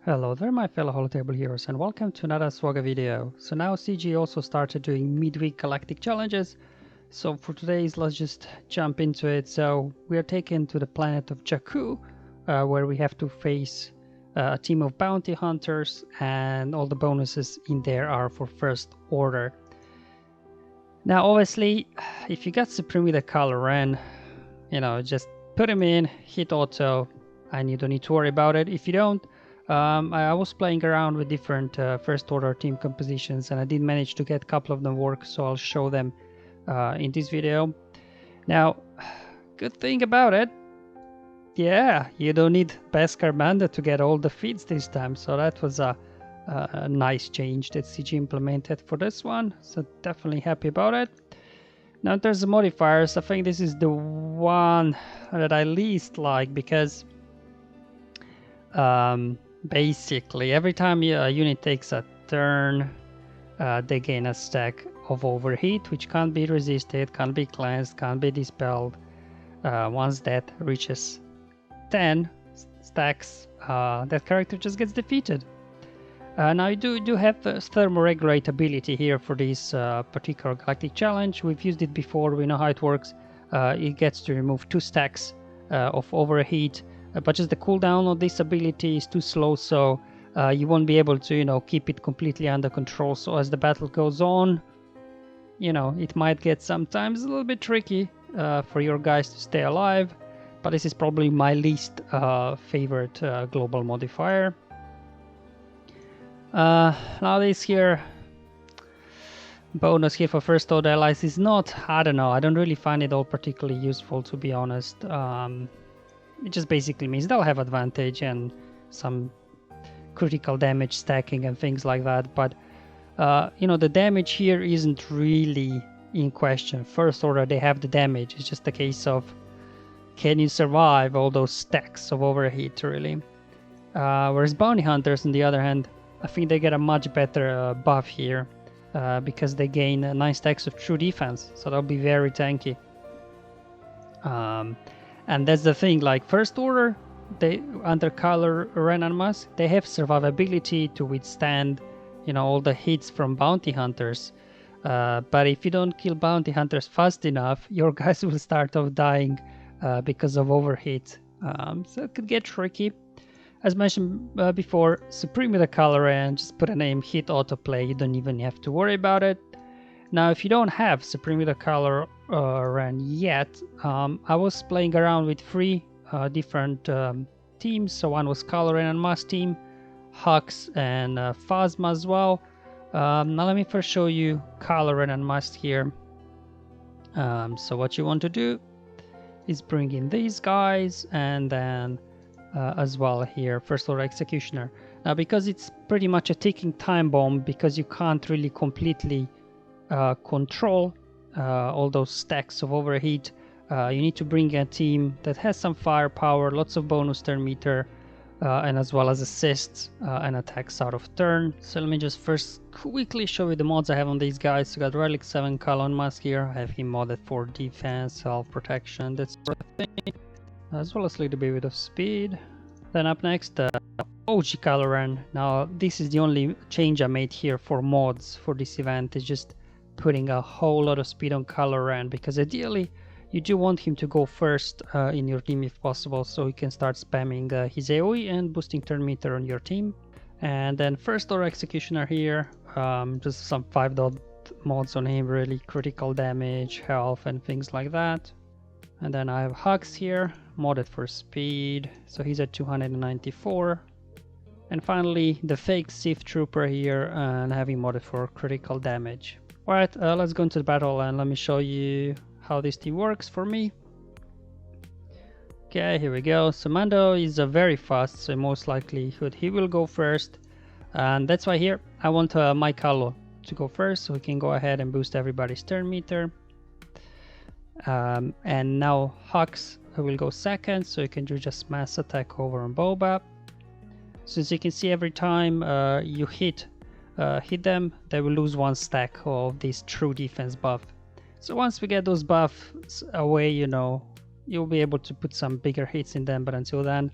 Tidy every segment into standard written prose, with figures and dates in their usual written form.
Hello there my fellow holotable heroes and welcome to another SWGOH video. So now CG also started doing midweek galactic challenges. So for today's let's just jump into it. So we are taken to the planet of Jakku where we have to face a team of bounty hunters, and all the bonuses in there are for first order. Now obviously if you got Supreme with a color Ren, just put him in, hit auto, and you don't need to worry about it. If you don't, I was playing around with different first order team compositions and I did manage to get a couple of them work, so I'll show them in this video. Now, good thing about it, yeah, you don't need Beskar Bandit to get all the feeds this time, so that was a nice change that CG implemented for this one, so definitely happy about it. Now in terms of modifiers, I think this is the one that I least like because basically every time a unit takes a turn, they gain a stack of overheat, which can't be resisted, can't be cleansed, can't be dispelled. Once that reaches 10 stacks, that character just gets defeated. Now you do have the thermoregulate ability here for this particular galactic challenge. We've used it before, we know how it works. It gets to remove 2 stacks of overheat, but just the cooldown of this ability is too slow, so you won't be able to keep it completely under control. So as the battle goes on, it might get sometimes a little bit tricky for your guys to stay alive, but this is probably my least favorite global modifier. Now this here bonus here for first order allies is not, I don't know, I don't really find it all particularly useful, to be honest. It just basically means they'll have advantage and some critical damage stacking and things like that, but the damage here isn't really in question. First order, they have the damage, it's just a case of can you survive all those stacks of overheat, really. Whereas bounty hunters, on the other hand, I think they get a much better buff here because they gain 9 stacks of true defense, so that'll be very tanky. And that's the thing, like first order, they under color Ren and Musk, they have survivability to withstand all the hits from bounty hunters. But if you don't kill bounty hunters fast enough, your guys will start off dying because of overheat. So it could get tricky. As mentioned before, Supreme with a color and just put a name, hit autoplay, you don't even have to worry about it. Now if you don't have Supreme with a color Ren yet, I was playing around with 3 different teams. So one was color Ren and Musk team, Hux and Phasma as well. Now let me first show you color Ren and Musk here. So what you want to do is bring in these guys, and then as well here first order executioner. Now because it's pretty much a ticking time bomb, because you can't really completely control all those stacks of overheat, you need to bring a team that has some firepower, lots of bonus turn meter, and as well as assists and attacks out of turn. So let me just first quickly show you the mods I have on these guys. So got Relic 7 Kalon Musk here, I have him modded for defense, self protection, that sort of thing, as well as a little bit of speed. Then up next, OG Caloran. Now this is the only change I made here for mods for this event, is just putting a whole lot of speed on Caloran, because ideally you do want him to go first in your team if possible, so he can start spamming his AoE and boosting turn meter on your team. And then first order executioner here, just some 5-dot mods on him, really critical damage, health and things like that. And then I have Hux here, modded for speed, so he's at 294. And finally the fake Sith Trooper here, and having modded for critical damage. Alright, let's go into the battle and let me show you how this team works for me. Okay, here we go. So Mando is very fast, so most likelihood he will go first. And that's why here I want my Kylo to go first, so he can go ahead and boost everybody's turn meter. And now Hux will go second, so you can do just mass attack over on Boba. So as you can see, every time you hit them, they will lose 1 stack of this true defense buff. So once we get those buffs away, you'll be able to put some bigger hits in them, but until then,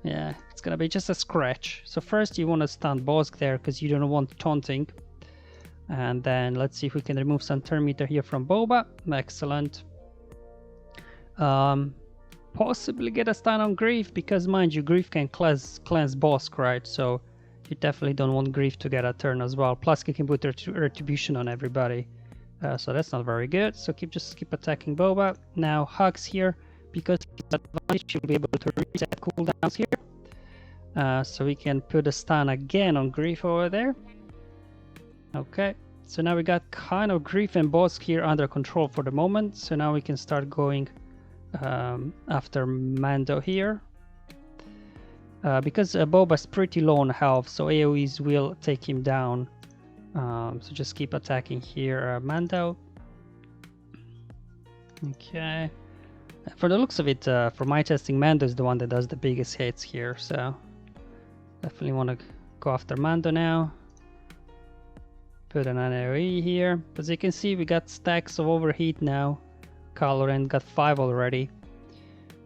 Yeah, it's gonna be just a scratch. So first you want to stun Bosk there because you don't want taunting. And then let's see if we can remove some turn meter here from Boba. Excellent. Possibly get a stun on Grief because mind you, Grief can cleanse Bosk, right? So you definitely don't want Grief to get a turn as well. Plus he can put Retribution on everybody. So that's not very good. So just keep attacking Boba. Now Hux here, because he's advantage, you'll be able to reset cooldowns here. So we can put a stun again on Grief over there. Okay, so now we got kind of Grief and Bosk here under control for the moment. So now we can start going after Mando here. Because Boba's pretty low on health, so AoEs will take him down. So just keep attacking here, Mando. Okay. For the looks of it, from my testing, Mando is the one that does the biggest hits here, so definitely want to go after Mando now. Put an AoE here. As you can see, we got stacks of overheat now. Kylo Ren got 5 already.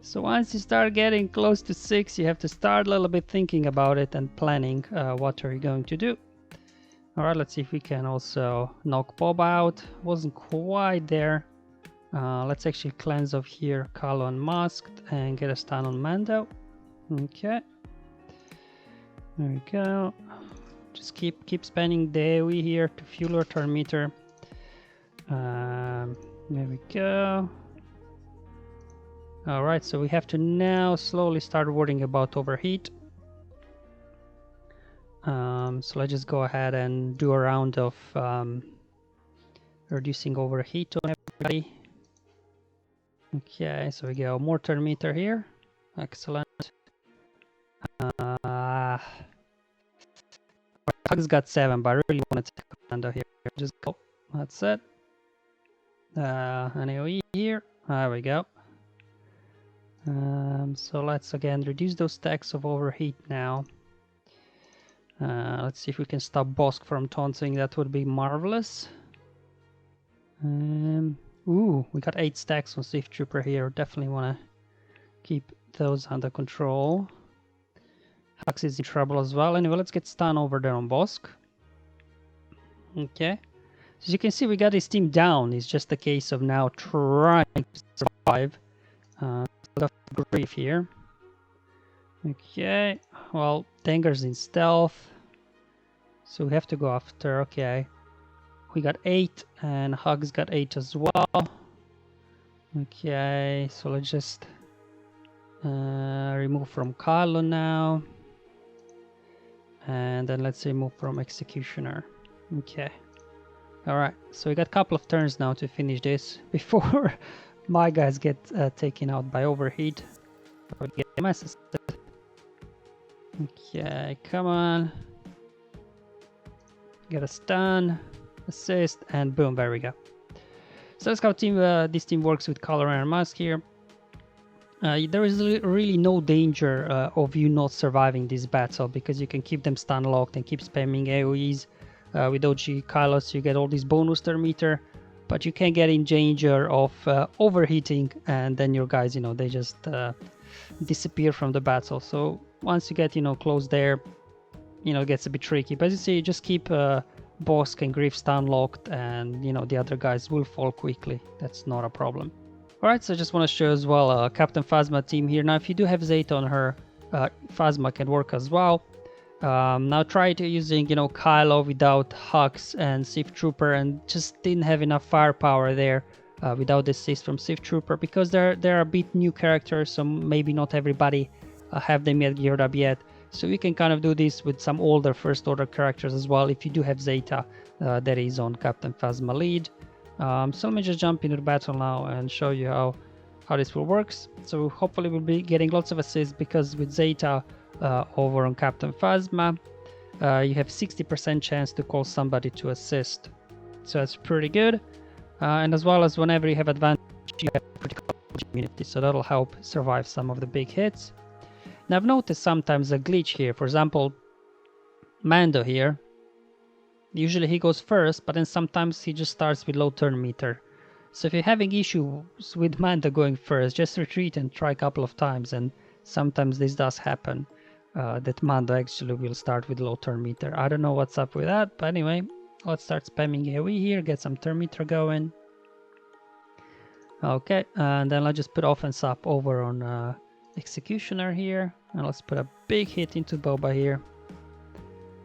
So once you start getting close to 6, you have to start a little bit thinking about it and planning what are you going to do. Alright, let's see if we can also knock Boba out. Wasn't quite there. Let's actually cleanse off here Kylo Unmasked and get a stun on Mando. Okay. There we go. Just keep spamming the AoE here to fuel our turn meter. There we go. Alright, so we have to now slowly start worrying about overheat. So let's just go ahead and do a round of reducing overheat on everybody. Okay, so we go more turn meter here. Excellent. Hug's got 7, but I really want to take Mando here. Just go. That's it. An AoE here. There we go. So let's again reduce those stacks of overheat now. Let's see if we can stop Bosk from taunting. That would be marvelous. Ooh, we got 8 stacks on Sith Trooper here. Definitely want to keep those under control. Hux is in trouble as well. Anyway, let's get stun over there on Bosk. Okay. As you can see, we got his team down. It's just a case of now trying to survive. Grief here. Okay. Well, Tanger's in stealth. So we have to go after. Okay. We got 8 and Hug's got 8 as well. Okay. So let's just remove from Kylo now. And then let's remove from Executioner. Okay. Alright, so we got a couple of turns now to finish this before my guys get taken out by overheat. Get masses. Okay, come on. Get a stun, assist, and boom, there we go. So that's how this team works with Kylo Ren and Musk here. There is really no danger of you not surviving this battle because you can keep them stun locked and keep spamming AoEs. With OG Kylo, so you get all these bonus turn meter, but you can get in danger of overheating, and then your guys, they just disappear from the battle. So once you get, close there, it gets a bit tricky. But as you see, just keep Bosk and Grief stun locked, and the other guys will fall quickly. That's not a problem. Alright, so I just want to show as well Captain Phasma team here. Now, if you do have Zeta on her, Phasma can work as well. Now try to using Kylo without Hux and Sith Trooper, and just didn't have enough firepower there without the assist from Sith Trooper, because they're a bit new characters, so maybe not everybody have them yet geared up yet. So you can kind of do this with some older first order characters as well if you do have Zeta that is on Captain Phasma lead. So let me just jump into the battle now and show you how this will works. So hopefully we'll be getting lots of assists, because with Zeta over on Captain Phasma, you have 60% chance to call somebody to assist. So that's pretty good. And as well as whenever you have advantage, you have critical immunity, so that'll help survive some of the big hits. Now I've noticed sometimes a glitch here. For example, Mando here, usually he goes first, but then sometimes he just starts with low turn meter. So if you're having issues with Mando going first, just retreat and try a couple of times, and sometimes this does happen. that Mando actually will start with low turn meter. I don't know what's up with that, but anyway, let's start spamming AoE here, get some turn meter going. Okay, and then let's just put offense up over on Executioner here, and let's put a big hit into Boba here.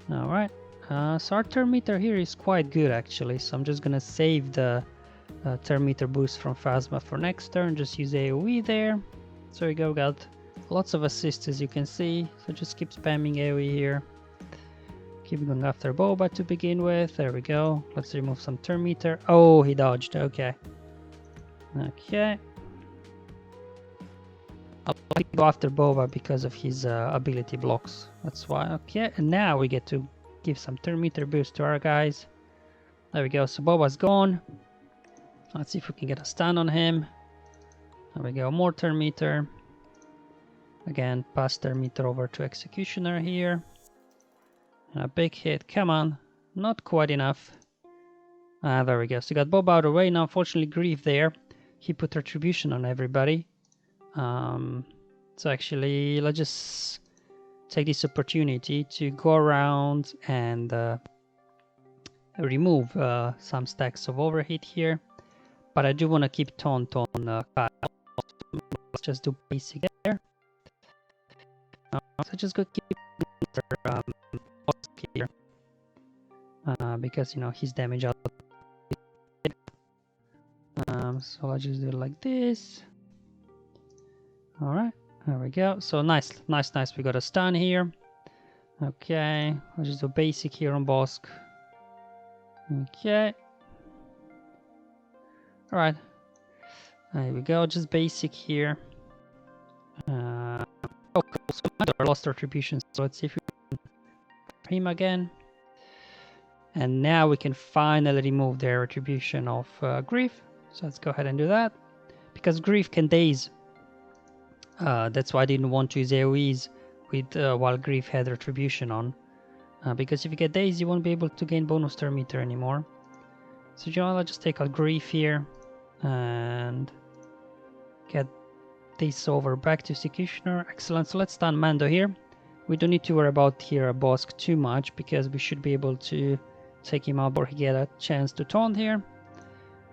Alright, so our turn meter here is quite good actually, so I'm just gonna save the turn meter boost from Phasma for next turn, just use AoE there. So we go, got lots of assists as you can see, so just keep spamming AoE here. Keep going after Boba to begin with, there we go. Let's remove some turn meter. Oh, he dodged, okay. Okay. I'll go after Boba because of his ability blocks. That's why. Okay, and now we get to give some turn meter boost to our guys. There we go. So Boba's gone. Let's see if we can get a stun on him. There we go. More turn meter. Again, pass turn meter over to Executioner here. And a big hit. Come on. Not quite enough. There we go. So we got Boba out of the way. Now, unfortunately, Grief there. He put Retribution on everybody. So actually, let's just take this opportunity to go around and remove some stacks of overheat here. But I do want to keep taunt on Kyle. Let's just do basic there. So just go keep here. Because, you know, his damage out. So let's just do it like this. Alright, there we go. So nice. We got a stun here. Okay, let's just do basic here on Bosk. Okay. Alright. There we go, just basic here. Oh, cool. So I lost Retribution, so let's see if we can him again. And now we can finally remove the Retribution of Grief. So let's go ahead and do that. Because Grief can daze. That's why I didn't want to use AoEs with while Grief had Retribution on. Because if you get dazed, you won't be able to gain bonus turn meter anymore. So you know, I'll just take out Grief here and get this over back to Executioner. Excellent. So let's stun Mando here. We don't need to worry about here Bosk too much because we should be able to take him out or he get a chance to taunt here.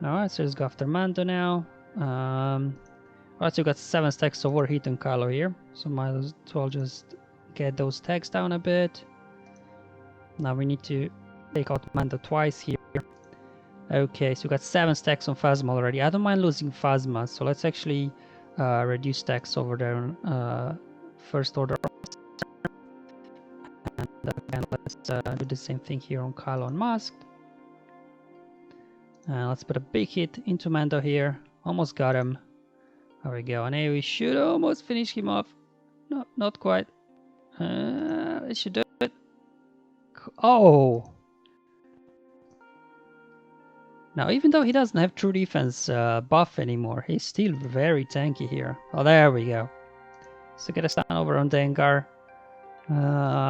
Alright, so let's go after Mando now. Alright, so we got 7 stacks of overheat on Kylo here, so might as well just get those stacks down a bit. Now we need to take out Mando twice here. Okay, so we got 7 stacks on Phasma already. I don't mind losing Phasma, so let's actually reduce stacks over there on First Order. And again, let's do the same thing here on Kylo and Masked. Let's put a big hit into Mando here. Almost got him. There we go. And here we should almost finish him off. No, not quite. It should do it. Oh! Now, even though he doesn't have true defense buff anymore, he's still very tanky here. Oh, there we go. So get a stun over on Dengar.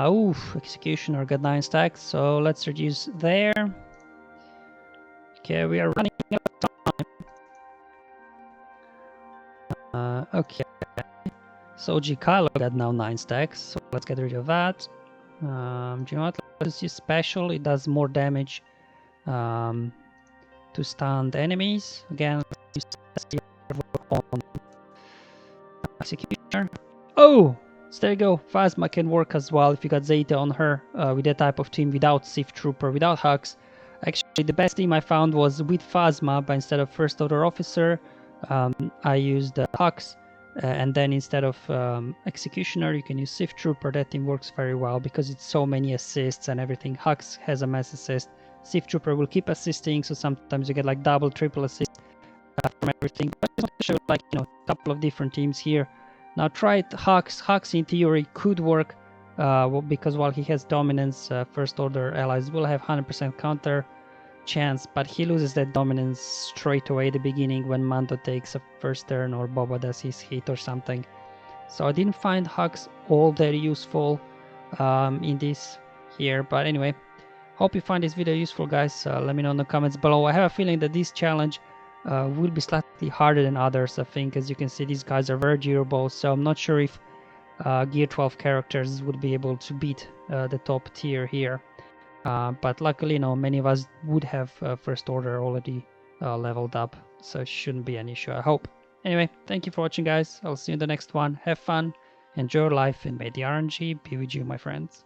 Oof, Executioner got 9 stacks, so let's reduce there. Okay, we are running out of time. Okay. So Kylo got now 9 stacks, so let's get rid of that. Do you know what? Let's use special, it does more damage to stunned enemies. Again, let's use on Executioner. Oh! So there you go, Phasma can work as well if you got Zeta on her with that type of team without Sith Trooper, without Hux. Actually, the best team I found was with Phasma, but instead of First Order Officer, I used Hux. And then instead of Executioner, you can use Sith Trooper. That team works very well because it's so many assists and everything. Hux has a mass assist. Sith Trooper will keep assisting, so sometimes you get like double, triple assist from everything. But I just want to show like, you know, a couple of different teams here. Now try it, Hux. Hux in theory could work because while he has dominance, First Order allies will have 100% counter chance, but he loses that dominance straight away at the beginning when Mando takes a first turn or Boba does his hit or something. So I didn't find Hux all that useful in this here, but anyway, hope you find this video useful, guys. Let me know in the comments below. I have a feeling that this challenge will be slightly harder than others. I think, as you can see, these guys are very durable, so I'm not sure if Gear 12 characters would be able to beat the top tier here. But luckily, you know, many of us would have First Order already leveled up, so it shouldn't be an issue, I hope. Anyway, thank you for watching, guys. I'll see you in the next one. Have fun, enjoy your life, and may the RNG be with you, my friends.